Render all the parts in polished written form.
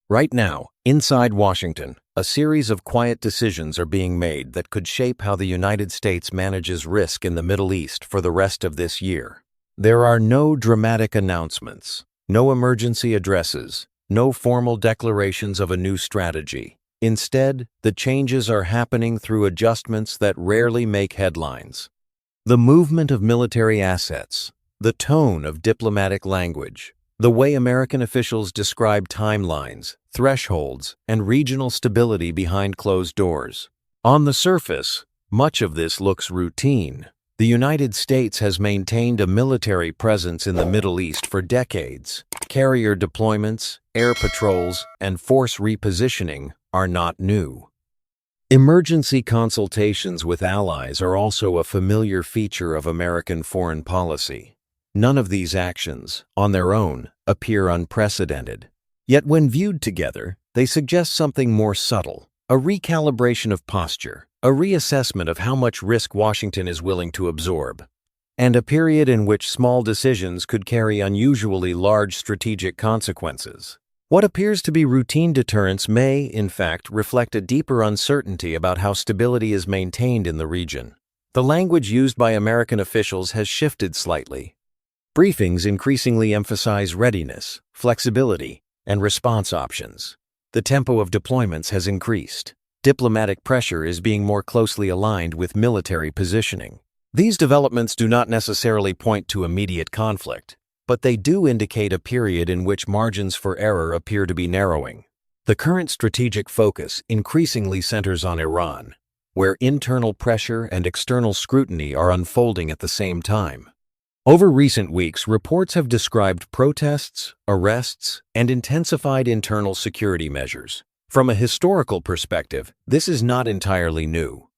Right now, inside Washington, a series of quiet decisions are being made that could shape how the United States manages risk in the Middle East for the rest of this year. There are no dramatic announcements, no emergency addresses, no formal declarations of a new strategy. Instead, the changes are happening through adjustments that rarely make headlines. The movement of military assets, the tone of diplomatic language, the way American officials describe timelines, thresholds, and regional stability behind closed doors. On the surface, much of this looks routine. The United States has maintained a military presence in the Middle East for decades. Carrier deployments, air patrols, and force repositioning are not new. Emergency consultations with allies are also a familiar feature of American foreign policy. None of these actions, on their own, appear unprecedented. Yet when viewed together, they suggest something more subtle, a recalibration of posture, a reassessment of how much risk Washington is willing to absorb, and a period in which small decisions could carry unusually large strategic consequences. What appears to be routine deterrence may, in fact, reflect a deeper uncertainty about how stability is maintained in the region. The language used by American officials has shifted slightly. Briefings increasingly emphasize readiness, flexibility, and response options. The tempo of deployments has increased. Diplomatic pressure is being more closely aligned with military positioning. These developments do not necessarily point to immediate conflict, but they do indicate a period in which margins for error appear to be narrowing. The current strategic focus increasingly centers on Iran, where internal pressure and external scrutiny are unfolding at the same time. Over recent weeks, reports have described protests, arrests, and intensified internal security measures. From a historical perspective, this is not entirely new.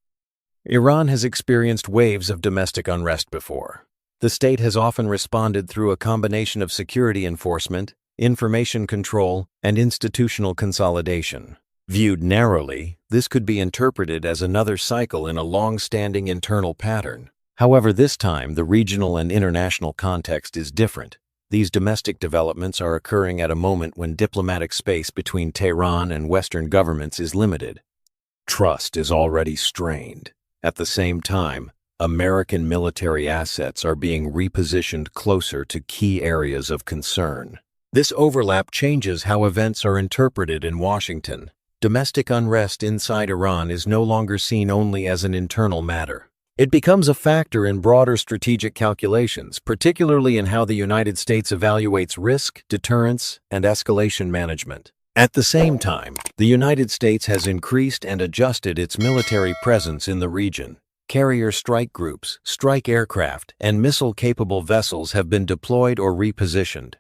Iran has experienced waves of domestic unrest before. The state has often responded through a combination of security enforcement, information control, and institutional consolidation. Viewed narrowly, this could be interpreted as another cycle in a long-standing internal pattern. However, this time, the regional and international context is different. These domestic developments are occurring at a moment when diplomatic space between Tehran and Western governments is limited. Trust is already strained. At the same time, American military assets are being repositioned closer to key areas of concern. This overlap changes how events are interpreted in Washington. Domestic unrest inside Iran is no longer seen only as an internal matter. It becomes a factor in broader strategic calculations, particularly in how the United States evaluates risk, deterrence, and escalation management. At the same time, the United States has increased and adjusted its military presence in the region. Carrier strike groups, strike aircraft, and missile-capable vessels have been deployed or repositioned.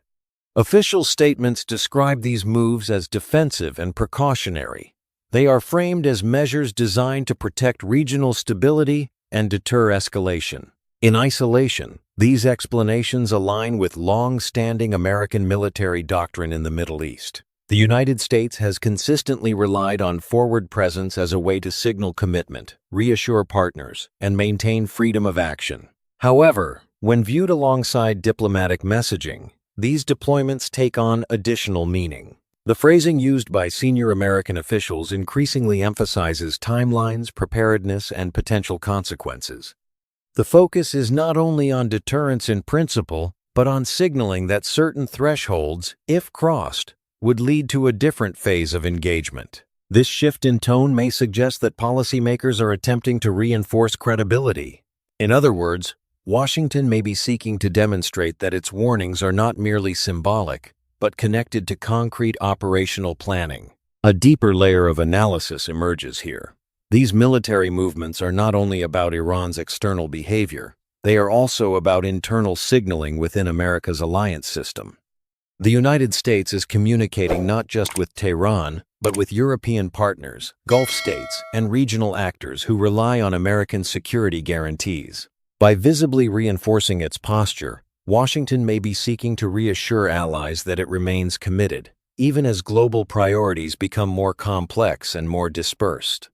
Official statements describe these moves as defensive and precautionary. They are framed as measures designed to protect regional stability and deter escalation. In isolation, these explanations align with long-standing American military doctrine in the Middle East. The United States has consistently relied on forward presence as a way to signal commitment, reassure partners, and maintain freedom of action. However, when viewed alongside diplomatic messaging, these deployments take on additional meaning. The phrasing used by senior American officials increasingly emphasizes timelines, preparedness, and potential consequences. The focus is not only on deterrence in principle, but on signaling that certain thresholds, if crossed, would lead to a different phase of engagement. This shift in tone may suggest that policymakers are attempting to reinforce credibility. In other words, Washington may be seeking to demonstrate that its warnings are not merely symbolic, but connected to concrete operational planning. A deeper layer of analysis emerges here. These military movements are not only about Iran's external behavior, they are also about internal signaling within America's alliance system. The United States is communicating not just with Tehran, but with European partners, Gulf states, and regional actors who rely on American security guarantees. By visibly reinforcing its posture, Washington may be seeking to reassure allies that it remains committed, even as global priorities become more complex and more dispersed.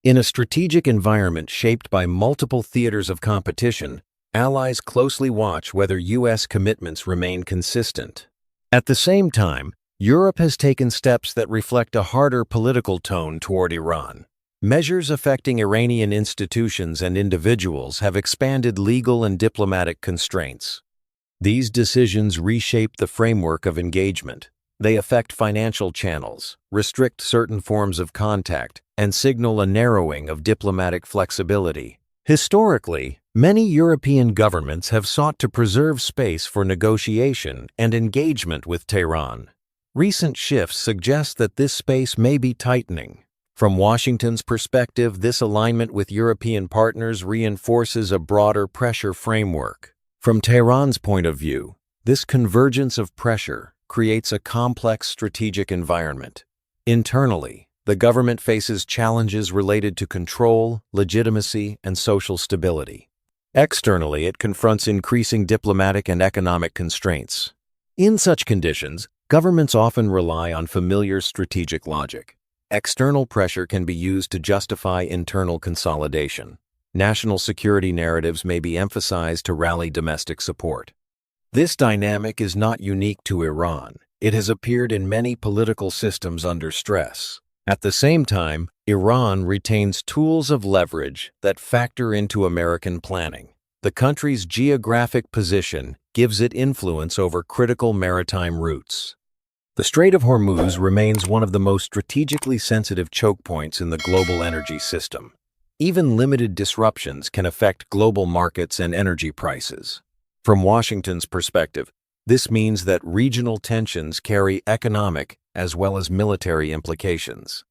In a strategic environment shaped by multiple theaters of competition, allies closely watch whether U.S. commitments remain consistent. At the same time, Europe has taken steps that reflect a harder political tone toward Iran. Measures affecting Iranian institutions and individuals have expanded legal and diplomatic constraints. These decisions reshape the framework of engagement. They affect financial channels, restrict certain forms of contact, and signal a narrowing of diplomatic flexibility. Historically, many European governments have sought to preserve space for negotiation and engagement with Tehran. Recent shifts suggest that this space may be tightening. From Washington's perspective, this alignment with European partners reinforces a broader pressure framework. From Tehran's point of view, this convergence of pressure creates a complex strategic environment. Internally, the government faces challenges related to control, legitimacy, and social stability. Externally, it confronts increasing diplomatic and economic constraints. In such conditions, governments often rely on familiar strategic logic. External pressure can be used to justify internal consolidation. National security narratives may be emphasized to rally domestic support. This dynamic is not unique to Iran. It has appeared in many political systems under stress. At the same time, Iran retains tools of leverage that factor into American planning. The country's geographic position gives it influence over critical maritime routes. The Strait of Hormuz remains one of the most strategically sensitive choke points in the global energy system. Even limited disruptions can affect global markets and energy prices. From Washington's perspective, this means that regional tensions carry economic as well as military implications.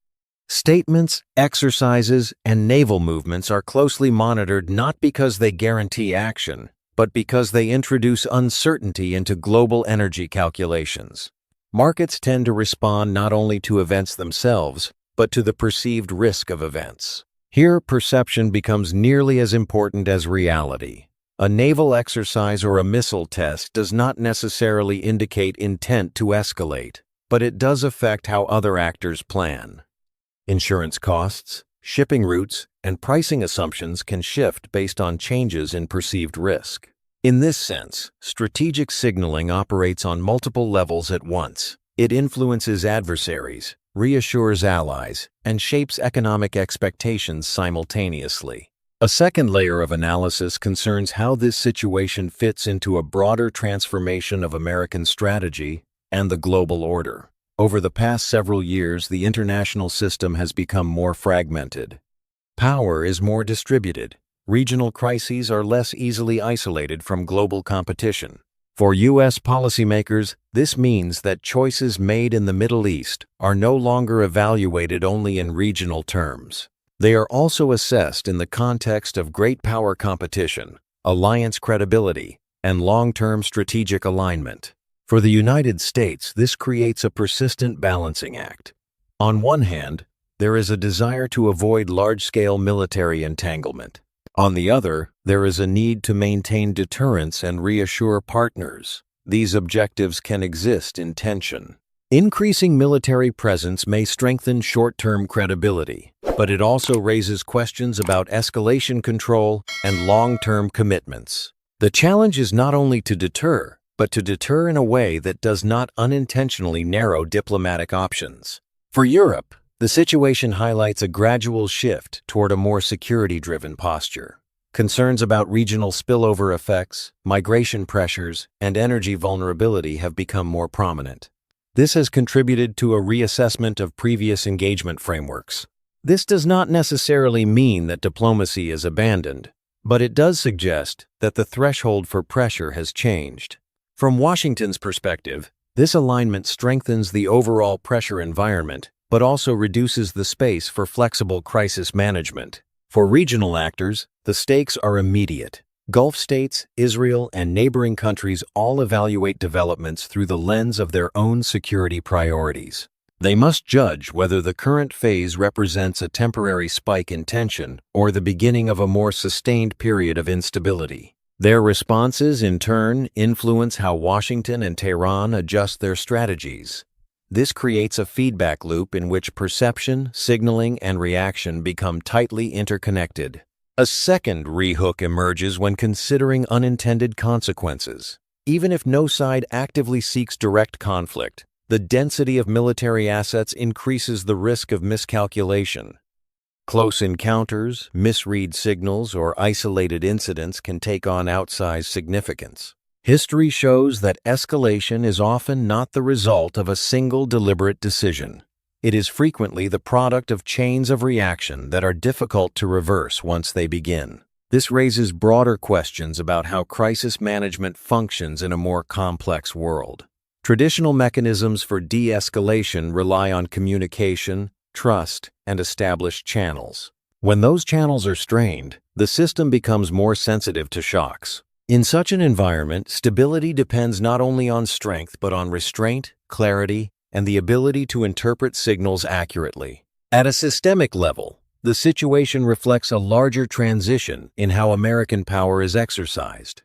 Statements, exercises, and naval movements are closely monitored not because they guarantee action, but because they introduce uncertainty into global energy calculations. Markets tend to respond not only to events themselves, but to the perceived risk of events. Here, perception becomes nearly as important as reality. A naval exercise or a missile test does not necessarily indicate intent to escalate, but it does affect how other actors plan. Insurance costs, shipping routes, and pricing assumptions can shift based on changes in perceived risk. In this sense, strategic signaling operates on multiple levels at once. It influences adversaries, reassures allies, and shapes economic expectations simultaneously. A second layer of analysis concerns how this situation fits into a broader transformation of American strategy and the global order. Over the past several years, the international system has become more fragmented. Power is more distributed. Regional crises are less easily isolated from global competition. For U.S. policymakers, this means that choices made in the Middle East are no longer evaluated only in regional terms. They are also assessed in the context of great power competition, alliance credibility, and long-term strategic alignment. For the United States, this creates a persistent balancing act. On one hand, there is a desire to avoid large-scale military entanglement. On the other, there is a need to maintain deterrence and reassure partners. These objectives can exist in tension. Increasing military presence may strengthen short-term credibility, but it also raises questions about escalation control and long-term commitments. The challenge is not only to deter, but to deter in a way that does not unintentionally narrow diplomatic options. For Europe, the situation highlights a gradual shift toward a more security-driven posture. Concerns about regional spillover effects, migration pressures, and energy vulnerability have become more prominent. This has contributed to a reassessment of previous engagement frameworks. This does not necessarily mean that diplomacy is abandoned, but it does suggest that the threshold for pressure has changed. From Washington's perspective, this alignment strengthens the overall pressure environment, but also reduces the space for flexible crisis management. For regional actors, the stakes are immediate. Gulf states, Israel, and neighboring countries all evaluate developments through the lens of their own security priorities. They must judge whether the current phase represents a temporary spike in tension or the beginning of a more sustained period of instability. Their responses, in turn, influence how Washington and Tehran adjust their strategies. This creates a feedback loop in which perception, signaling, and reaction become tightly interconnected. A second rehook emerges when considering unintended consequences. Even if no side actively seeks direct conflict, The density of military assets increases the risk of miscalculation. Close encounters, misread signals, or isolated incidents can take on outsized significance. History shows that escalation is often not the result of a single deliberate decision. It is frequently the product of chains of reaction that are difficult to reverse once they begin. This raises broader questions about how crisis management functions in a more complex world. Traditional mechanisms for de-escalation rely on communication, trust, and established channels. When those channels are strained, the system becomes more sensitive to shocks. In such an environment, stability depends not only on strength but on restraint, clarity, and the ability to interpret signals accurately. At a systemic level, the situation reflects a larger transition in how American power is exercised.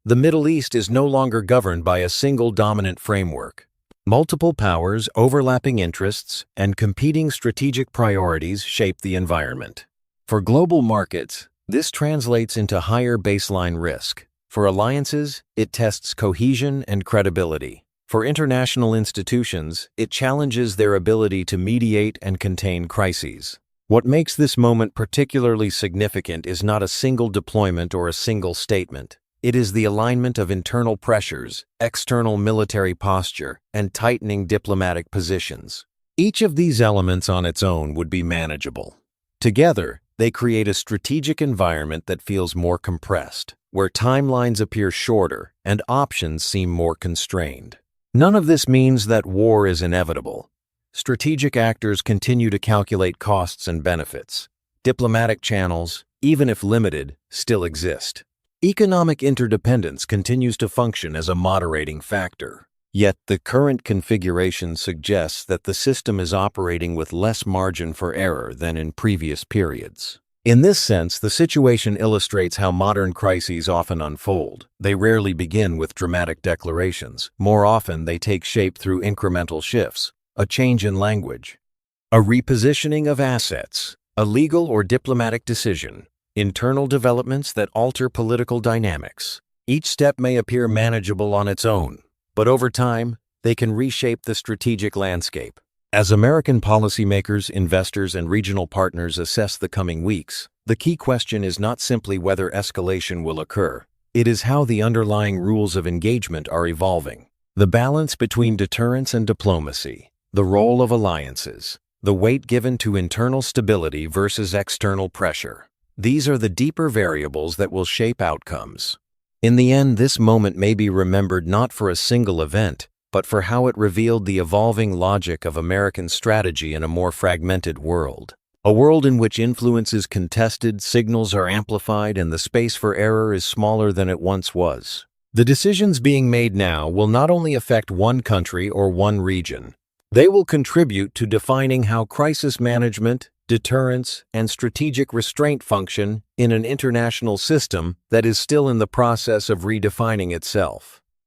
The Middle East is no longer governed by a single dominant framework. Multiple powers, overlapping interests, and competing strategic priorities shape the environment. For global markets, this translates into higher baseline risk. For alliances, it tests cohesion and credibility. For international institutions, it challenges their ability to mediate and contain crises. What makes this moment particularly significant is not a single deployment or a single statement. It is the alignment of internal pressures, external military posture, and tightening diplomatic positions. Each of these elements on its own would be manageable. Together, they create a strategic environment that feels more compressed, where timelines appear shorter and options seem more constrained. None of this means that war is inevitable. Strategic actors continue to calculate costs and benefits. Diplomatic channels, even if limited, still exist. Economic interdependence continues to function as a moderating factor. Yet the current configuration suggests that the system is operating with less margin for error than in previous periods. In this sense, the situation illustrates how modern crises often unfold. They rarely begin with dramatic declarations. More often, they take shape through incremental shifts, a change in language, a repositioning of assets, a legal or diplomatic decision, internal developments that alter political dynamics. Each step may appear manageable on its own, but over time, they can reshape the strategic landscape. As American policymakers, investors, and regional partners assess the coming weeks, the key question is not simply whether escalation will occur. It is how the underlying rules of engagement are evolving. The balance between deterrence and diplomacy, the role of alliances, the weight given to internal stability versus external pressure. These are the deeper variables that will shape outcomes. In the end, this moment may be remembered not for a single event, but for how it revealed the evolving logic of American strategy in a more fragmented world. A world in which influence is contested, signals are amplified, and the space for error is smaller than it once was. The decisions being made now will not only affect one country or one region. They will contribute to defining how crisis management, deterrence, and strategic restraint function in an international system that is still in the process of redefining itself.